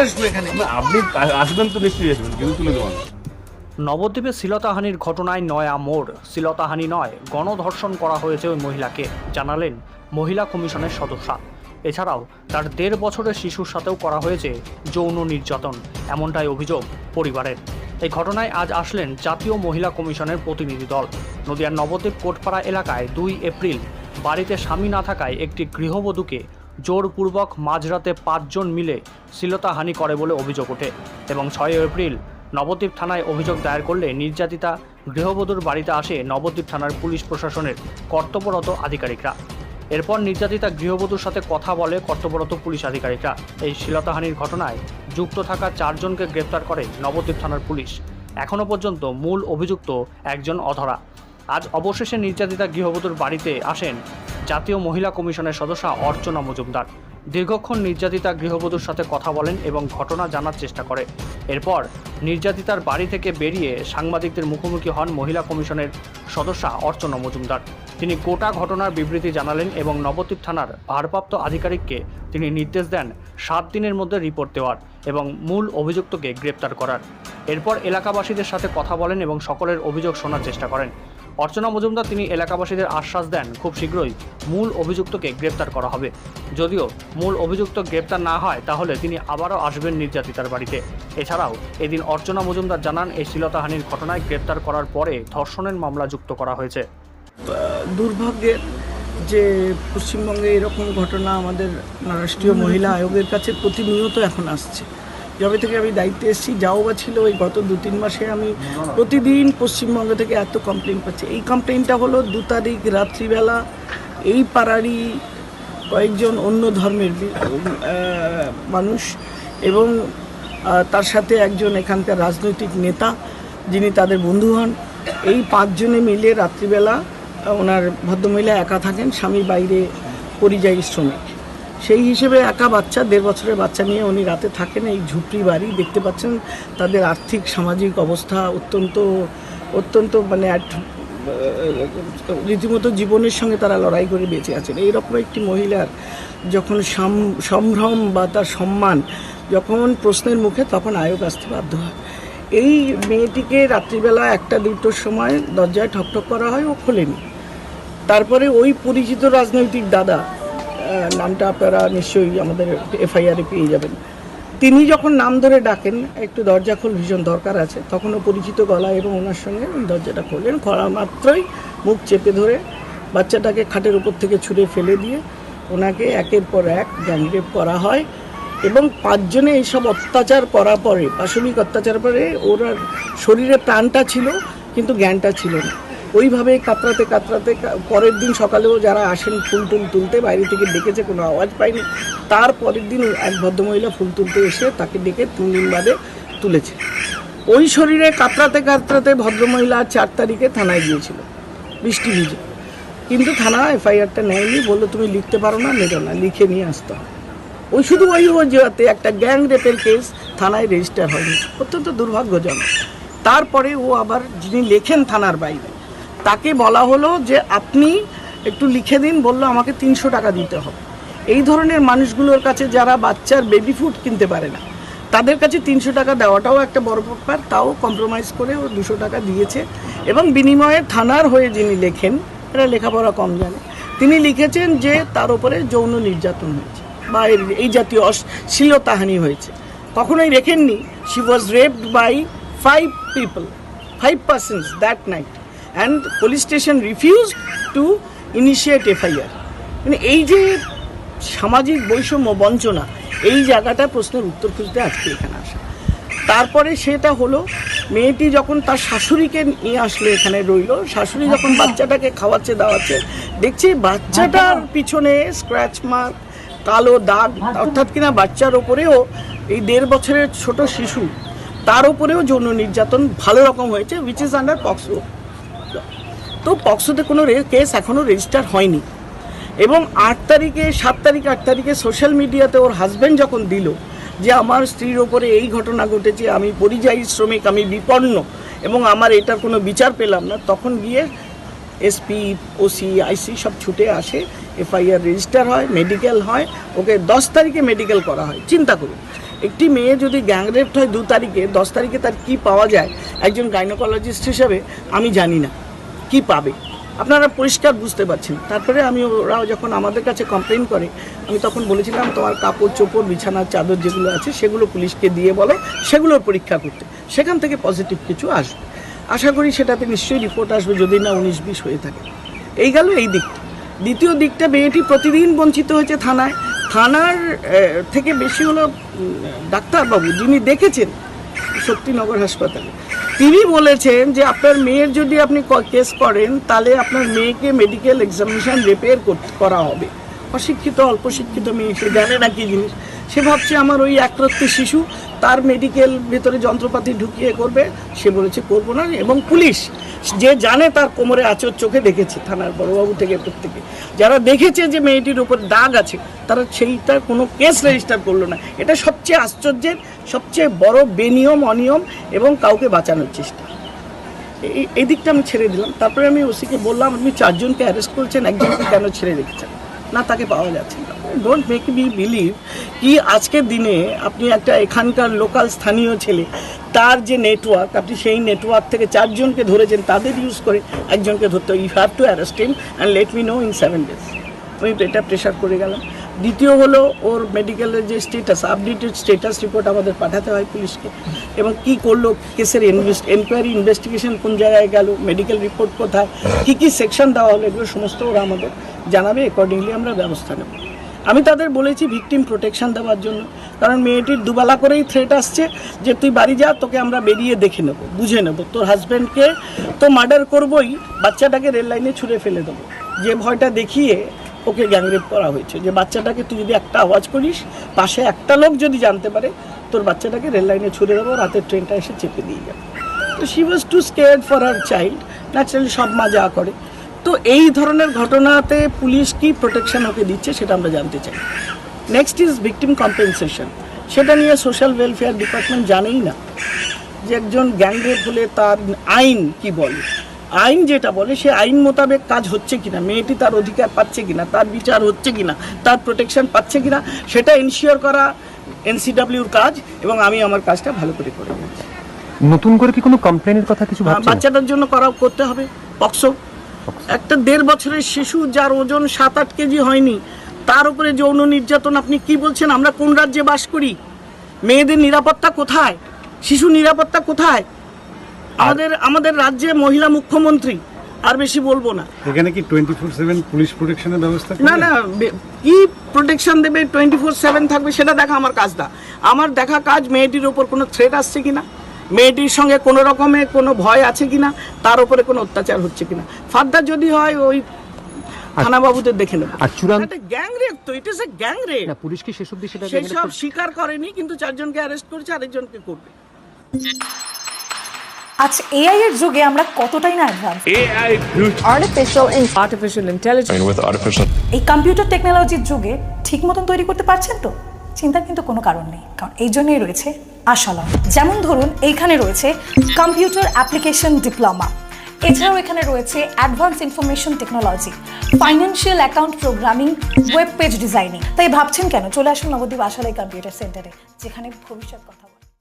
আসবো এখানে? আপনি আসবেন তো নিশ্চয়ই আসবেন, কিন্তু তুলে দেবেন। নবদ্বীপে শ্লীলতাহানির ঘটনায় নয়া মোড়। শ্লীলতাহানি নয়, গণধর্ষণ করা হয়েছে ওই মহিলাকে, জানালেন মহিলা কমিশনের সদস্যা। এছাড়াও তার 1.5 বছরের শিশুর সাথেও করা হয়েছে যৌন নির্যাতন, এমনটাই অভিযোগ পরিবারের। এই ঘটনায় আজ আসলেন জাতীয় মহিলা কমিশনের প্রতিনিধি দল। নদিয়ার নবদ্বীপ কোটপাড়া এলাকায় 2 এপ্রিল বাড়িতে স্বামী না থাকায় একটি গৃহবধূকে জোরপূর্বক মাঝরাতে 5 জন মিলে শ্লীলতাহানি করে বলে অভিযোগ ওঠে এবং 6 এপ্রিল নবদ্বীপ থানায় অভিযোগ দায়ের করলে নির্যাতিতা গৃহবধূর বাড়িতে আসে নবদ্বীপ থানার পুলিশ প্রশাসনের কর্তব্যরত আধিকারিকরা। এরপর নির্যাতিতা গৃহবধূর সাথে কথা বলে কর্তব্যরত পুলিশ আধিকারিকরা। এই শ্লীলতাহানির ঘটনায় যুক্ত থাকা 4 জনকে গ্রেপ্তার করে নবদ্বীপ থানার পুলিশ। এখনও পর্যন্ত মূল অভিযুক্ত একজন অধরা। আজ অবশেষে নির্যাতিতা গৃহবধূর বাড়িতে আসেন জাতীয় মহিলা কমিশনের সদস্যা অর্চনা মজুমদার। দীর্ঘক্ষণ নির্যাতিতা গৃহবধূর সাথে কথা বলেন এবং ঘটনা জানার চেষ্টা করে। এরপর নির্যাতিতার বাড়ি থেকে বেরিয়ে সাংবাদিকদের মুখোমুখি হন মহিলা কমিশনের সদস্যা অর্চনা মজুমদার। তিনি গোটা ঘটনার বিবৃতি জানালেন এবং নবদ্বীপ থানার ভারপ্রাপ্ত আধিকারিককে তিনি নির্দেশ দেন 7 দিনের মধ্যে রিপোর্ট দেওয়ার এবং মূল অভিযুক্তকে গ্রেপ্তার করার। এরপর এলাকাবাসীদের সাথে কথা বলেন এবং সকলের অভিযোগ শোনার চেষ্টা করেন। অর্চনা মজুমদার তিনি এলাকাবাসীদের আশ্বাস দেন খুব শীঘ্রই মূল অভিযুক্তকে গ্রেপ্তার করা হবে। যদিও মূল অভিযুক্ত গ্রেপ্তার না হয় তাহলে তিনি আবারও আসবেন নির্যাতিতার বাড়িতে। এছাড়াও এদিন অর্চনা মজুমদার জানান এই শ্লীলতাহানির ঘটনায় গ্রেপ্তার করার পরে ধর্ষণের মামলা যুক্ত করা হয়েছে। দুর্ভাগ্যের যে পশ্চিমবঙ্গে এরকম ঘটনা আমাদের রাষ্ট্রীয় মহিলা আয়োগের কাছে প্রতিনিয়ত এখন আসছে। যবে থেকে আমি দায়িত্বে এসেছি, যাও বা ছিল এই গত 2-3 মাসে আমি প্রতিদিন পশ্চিমবঙ্গ থেকে এত কমপ্লেন পাচ্ছি। এই কমপ্লেনটা হলো 2 তারিখ রাত্রিবেলা এই পাড়ারই কয়েকজন অন্য ধর্মের মানুষ এবং তার সাথে একজন এখানকার রাজনৈতিক নেতা যিনি তাদের বন্ধু হন, এই 5 জনে মিলে রাত্রিবেলা ওনার ভদ্রমহিলা একা থাকেন, স্বামী বাইরে পরিযায়ী শ্রমিক, সেই হিসেবে একা বাচ্চা 1.5 বছরের বাচ্চা নিয়ে উনি রাতে থাকেন। এই ঝুপড়ি বাড়ি দেখতে পাচ্ছেন, তাদের আর্থিক সামাজিক অবস্থা অত্যন্ত মানে রীতিমতো জীবনের সঙ্গে তারা লড়াই করে বেঁচে আছেন। এইরকম একটি মহিলার যখন সম্ভ্রম বা তার সম্মান যখন প্রশ্নের মুখে, তখন আয়োগ আসতে বাধ্য হয়। এই মেয়েটিকে রাত্রিবেলা 1টা-2টোর সময় দরজায় ঠকঠক করা হয়, ও খোলেনি। তারপরে ওই পরিচিত রাজনৈতিক দাদা, নামটা আপনারা নিশ্চয়ই আমাদের এফআইআরে পেয়ে যাবেন, তিনি যখন নাম ধরে ডাকেন একটু দরজা খোল, ভীষণ দরকার আছে, তখনও পরিচিত গলা এবং ওনার সঙ্গে দরজাটা খোলেন। খোলা মাত্রই মুখ চেপে ধরে বাচ্চাটাকে খাটের উপর থেকে ছুঁড়ে ফেলে দিয়ে ওনাকে একের পর এক গ্যাংরেপ করা হয় এবং 5 জনে এইসব অত্যাচার করার পরে, পাশবিক অত্যাচার পরে, ওর শরীরে প্রাণটা ছিল কিন্তু জ্ঞানটা ছিল না। ওইভাবে কাতরাতে পরের দিন সকালেও যারা আসেন ফুল তুলতে, বাইরে থেকে ডেকেছে, কোনো আওয়াজ পায়নি। তার পরের দিন এক ভদ্রমহিলা ফুল তুলতে এসে তাকে ডেকে 3 দিন বাদে তুলেছে। ওই শরীরে কাতরাতে ভদ্রমহিলা 4 তারিখে থানায় গিয়েছিল বৃষ্টি ভিজে, কিন্তু থানা এফআইআরটা নেয়নি, বললো তুমি লিখতে পারো না, নেবে না, লিখে নিয়ে আসতে হবে। ওই শুধু ওই অজুহাতে একটা গ্যাং রেপের কেস থানায় রেজিস্টার হয়নি, অত্যন্ত দুর্ভাগ্যজনক। তারপরে ও আবার যিনি লেখেন থানার বাইরে, তাকে বলা হলো যে আপনি একটু লিখে দিন, বললো আমাকে 300 টাকা দিতে হবে। এই ধরনের মানুষগুলোর কাছে যারা বাচ্চার বেবি ফুড কিনতে পারে না, তাদের কাছে 300 টাকা দেওয়াটাও একটা বড় ব্যাপার। তাও কম্প্রোমাইজ করে ও 200 টাকা দিয়েছে এবং বিনিময়ে থানার হয়ে যিনি লেখেন, এরা লেখাপড়া কম জানে, তিনি লিখেছেন যে তার উপরে যৌন নির্যাতন হয়েছে বা এই জাতীয় শ্লীলতাহানি হয়েছে। কখনোই লেখেননি she was raped by 5 persons that night and police station refused to initiate FIR। মানে এই যে সামাজিক বৈষম্য, বঞ্চনা, এই জায়গাটা প্রশ্নের উত্তর খুঁজতে আজকে এখানে আসা। তারপরে সেটা হলো, মেয়েটি যখন তার শাশুড়িকে নিয়ে আসলো, এখানে রইল, শাশুড়ি যখন বাচ্চাটাকে খাওয়াচ্ছে দাওয়াচ্ছে, দেখছি বাচ্চাটার পিছনে স্ক্র্যাচ মার্ক, কালো দাগ, অর্থাৎ কিনা বাচ্চার ওপরেও এই 1.5 বছরের ছোট শিশু, তার উপরেও যৌন নির্যাতন ভালো রকম হয়েছে, উইচ ইজ আন্ডার পক্সো। তো পক্সোতে কোনো কেস এখনও রেজিস্টার হয়নি এবং 8 তারিখে সোশ্যাল মিডিয়াতে ওর হাজব্যান্ড যখন দিল যে আমার স্ত্রীর ওপরে এই ঘটনা ঘটেছে, আমি পরিযায়ী শ্রমিক, আমি বিপন্ন এবং আমার এটার কোনো বিচার পেলাম না, তখন গিয়ে এসপি, ওসি, আইসি সব ছুটে আসে এফআইআর রেজিস্টার হয়, মেডিকেল হয়, ওকে 10 তারিখে মেডিকেল করা হয়। চিন্তা করুন, একটি মেয়ে যদি গ্যাংরেপ হয় 2 তারিখে, 10 তারিখে তার কি পাওয়া যায় একজন গাইনোকোলজিস্ট হিসেবে আমি জানি না কি পাবে। আপনারা পরিষ্কার বুঝতে পারছেন। তারপরে ওরাও যখন আমাদের কাছে কমপ্লেন করে, আমি তখন বলেছিলাম তোমার কাপড় চোপড় বিছানার চাদর যেগুলো আছে সেগুলো পুলিশকে দিয়ে বলো সেগুলোর পরীক্ষা করতে, সেখান থেকে পজিটিভ কিছু আসবে। আশা করি সেটাতে নিশ্চয়ই রিপোর্ট আসবে, যদি না 19-20 হয়ে থাকে। এই গেল এই দিকটা। দ্বিতীয় দিকটা, মেয়েটি প্রতিদিন বঞ্চিত হয়েছে থানার থেকে বেশি হলো ডাক্তারবাবু যিনি দেখেছেন শক্তিনগর হাসপাতালে, তিনি বলেছেন যে আপনার মেয়ের যদি আপনি কেস করেন তাহলে আপনার মেয়েকে মেডিকেল এক্সামিনেশন রিপেয়ার করা হবে। অশিক্ষিত অল্প শিক্ষিত মেয়ে, সে জানে না কি জিনিস, সে ভাবছে আমার ওই একরত্তি শিশু, তার মেডিকেল ভেতরে যন্ত্রপাতি ঢুকিয়ে করবে, সে বলেছে করবো না। এবং পুলিশ যে জানে তার কোমরে আঁচড় চোখে দেখেছে, থানার বড়বাবু থেকে প্রত্যেকে যারা দেখেছে যে মেয়েটির উপর দাগ আছে, তারা সেইটা কোনো কেস রেজিস্টার করলো না। এটা সবচেয়ে আশ্চর্যের, সবচেয়ে বড় বেনিয়ম, অনিয়ম এবং কাউকে বাঁচানোর চেষ্টা। এই দিকটা আমি ছেড়ে দিলাম। তারপরে আমি ওসিকে বললাম আপনি 4 জনকে অ্যারেস্ট করছেন, একজনকে কেন ছেড়ে রেখেছেন? না, তাকে পাওয়া যাচ্ছে না। ডোন্ট মেক মি বিলিভ কি আজকের দিনে আপনি একটা এখানকার লোকাল স্থানীয় ছেলে, তার যে নেটওয়ার্ক, আপনি সেই নেটওয়ার্ক থেকে 4 জনকে ধরেছেন, তাদের ইউজ করে একজনকে ধরতে, you have to arrest him and let me know in 7 days। আমি এটা প্রেশার করে গেলাম। দ্বিতীয় হলো ওর মেডিকেলের যে স্টেটাস, আপডেটেড স্টেটাস রিপোর্ট আমাদের পাঠাতে হয় পুলিশকে, এবং কি করলো, কেসের এনকোয়ারি ইনভেস্টিগেশন কোন জায়গায় গেল, মেডিকেল রিপোর্ট কোথায়, কী সেকশন দেওয়া হলো, এগুলো সমস্ত ওরা আমাদের জানাবে, অ্যাকর্ডিংলি আমরা ব্যবস্থা নেব। আমি তাদের বলেছি ভিকটিম প্রোটেকশন দেওয়ার জন্য, কারণ মেয়েটির দুবেলা করেই থ্রেট আসছে যে তুই বাড়ি যা, তোকে আমরা বেরিয়ে দেখে নেবো, বুঝে নেবো, তোর হাজব্যান্ডকে তো মার্ডার করবোই, বাচ্চাটাকে রেল লাইনে ছুঁড়ে ফেলে দেবো। যে ভয়টা দেখিয়ে ওকে গ্যাংরেপ করা হয়েছে, যে বাচ্চাটাকে তুই যদি একটা আওয়াজ করিস, পাশে একটা লোক যদি জানতে পারে, তোর বাচ্চাটাকে রেল লাইনে ছুঁড়ে দেবো, রাতের ট্রেনটা এসে চেপে দিয়ে যাবে। তো she was too scared for her child, naturally সব মা যা করে। তো এই ধরনের ঘটনাতে পুলিশ কি প্রোটেকশন ওকে দিচ্ছে সেটা আমরা জানতে চাই। নেক্সট ইজ ভিকটিম কম্পেনসেশন, সেটা নিয়ে সোশ্যাল ওয়েলফেয়ার ডিপার্টমেন্ট জানেই না যে একজন গ্যাংরেপ হলে তার আইন কি বলে। আইন যেটা বলে সে আইন মোতাবেক কাজ হচ্ছে কিনা, মেয়েটি তার অধিকার পাচ্ছে কিনা, তার বিচার হচ্ছে কিনা, তার প্রোটেকশন পাচ্ছে কিনা, সেটা এনশিওর করা এনসিডব্লিউর কাজ, এবং আমি আমার কাজটা ভালো করে গেছি। নতুন করে কি কোনো কমপ্লেনের কথা কিছু ভাবছেন? বাচ্চাটার জন্য করতে হবে পক্সো। একটা 1.5 বছরের শিশু যার ওজন 7-8 কেজি হয়নি, তার উপরে যৌন নির্যাতন, আপনি কি বলছেন? আমরা কোন রাজ্যে বাস করি? মেয়েদের নিরাপত্তা কোথায়? শিশু নিরাপত্তা কোথায়? আমাদের রাজ্যে মহিলা মুখ্যমন্ত্রী, আর বেশি বলবো না। এখানে কি 24/7 পুলিশ প্রোটেকশনের ব্যবস্থা? না, কি প্রোটেকশন দেবে? 24/7 থাকবে সেটা দেখা আমার কাজ না। আমার দেখা কাজ মেয়েটির ওপর কোনো থ্রেট আসছে কিনা, মেয়েটির সঙ্গে কোনো রকমের কোনো ভয় আছে কিনা, তার উপরে কোনো অত্যাচার হচ্ছে কিনা। ফার্দার যদি হয় ওই থানাবাবুদের দেখে নেব। আর চূড়ান্ত গ্যাংরেপ তো, ইট ইজ এ গ্যাংরেপ। না, পুলিশ কি শেষ অবধি সেটা সেসব স্বীকার করেনি, কিন্তু 4 জনকে অ্যারেস্ট করেছে, আরেকজনকে করবে। আচ্ছা, এআই এর যুগে আমরা কতটাই না advance. AI artificial intelligence with artificial এই কম্পিউটার টেকনোলজির যুগে ঠিক মতন তৈরি করতে পারছেন তো? চিন্তার কিন্তু কোনো কারণ নেই, কারণ এই জন্যই রয়েছে আশালম। যেমন ধরুন এইখানে রয়েছে কম্পিউটার অ্যাপ্লিকেশন ডিপ্লোমা, এছাড়াও এখানে রয়েছে advance information technology, financial account programming, web page designing. তাই ভাবছেন কেন? চলে আসুন নবদ্বীপ আশালয় কম্পিউটার সেন্টারে, যেখানে ভবিষ্যৎ কথা।